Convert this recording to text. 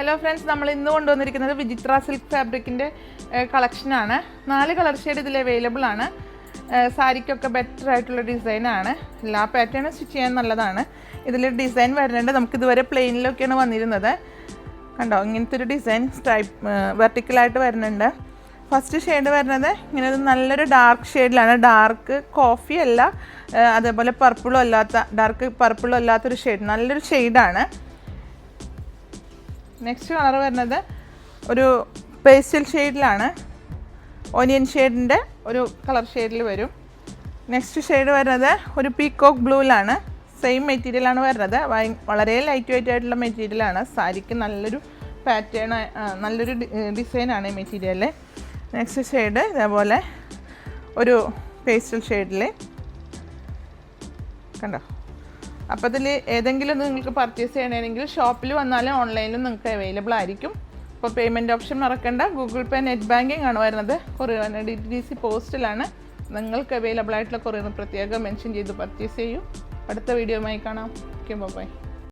Hello friends, നമ്മൾ ഇന്ന് കൊണ്ടുവന്നിരിക്കുന്നത് വിചിത്ര സിൽക്ക് ഫാബ്രിക്കിൻ്റെ കളക്ഷനാണ്. 4 കളർ ഷെയ്ഡ് ഇതിൽ അവൈലബിൾ ആണ്. സാരിക്കൊക്കെ ബെറ്റർ ആയിട്ടുള്ള ഡിസൈനാണ്. എല്ലാ പാറ്റേണും സ്റ്റിച്ച് ചെയ്യാൻ നല്ലതാണ്. ഇതിൽ ഡിസൈൻ വരുന്നുണ്ട്. നമുക്കിതുവരെ പ്ലെയിനിലൊക്കെയാണ് വന്നിരുന്നത്. കണ്ടോ, ഇങ്ങനത്തെ ഒരു ഡിസൈൻ വെർട്ടിക്കലായിട്ട് വരുന്നുണ്ട്. ഫസ്റ്റ് ഷെയ്ഡ് വരുന്നത് ഇങ്ങനെ നല്ലൊരു ഡാർക്ക് ഷെയ്ഡിലാണ്. ഡാർക്ക് കോഫി അല്ല, അതേപോലെ പർപ്പിളും അല്ലാത്ത, ഡാർക്ക് പർപ്പിളും അല്ലാത്തൊരു ഷെയ്ഡ്, നല്ലൊരു ഷെയ്ഡാണ്. നെക്സ്റ്റ് കളർ വരുന്നത് ഒരു പേസ്റ്റൽ ഷെയ്ഡിലാണ്. ഓനിയൻ ഷെയ്ഡിൻ്റെ ഒരു കളർ ഷെയ്ഡിൽ വരും. നെക്സ്റ്റ് ഷെയ്ഡ് വരുന്നത് ഒരു പീക്കോക്ക് ബ്ലൂവിലാണ്. സെയിം മെറ്റീരിയലാണ് വരുന്നത്. വളരെ ലൈറ്റ് വെയിറ്റ് ആയിട്ടുള്ള മെറ്റീരിയലാണ്. സാരിക്ക് നല്ലൊരു പാറ്റേൺ, നല്ലൊരു ഡിസൈനാണ് ഈ മെറ്റീരിയൽ. നെക്സ്റ്റ് ഷെയ്ഡ് ഇതേപോലെ ഒരു പേസ്റ്റൽ ഷെയ്ഡിൽ കണ്ടോ. അപ്പോൾ ഇതിൽ ഏതെങ്കിലും നിങ്ങൾക്ക് പർച്ചേസ് ചെയ്യണമെങ്കിൽ ഷോപ്പിൽ വന്നാലും ഓൺലൈനിലും നിങ്ങൾക്ക് അവൈലബിൾ ആയിരിക്കും. അപ്പോൾ പേയ്മെൻറ്റ് ഓപ്ഷൻ മറക്കണ്ട. ഗൂഗിൾ പേ, നെറ്റ് ബാങ്കിങ് ആണ് വരുന്നത്. Courier DTDC പോസ്റ്റിലാണ്. നിങ്ങൾക്ക് അവൈലബിൾ ആയിട്ടുള്ള കൊറിയർ പ്രത്യേകം മെൻഷൻ ചെയ്ത് പർച്ചേസ് ചെയ്യൂ. അടുത്ത വീഡിയോയുമായി കാണാം. Okay, by.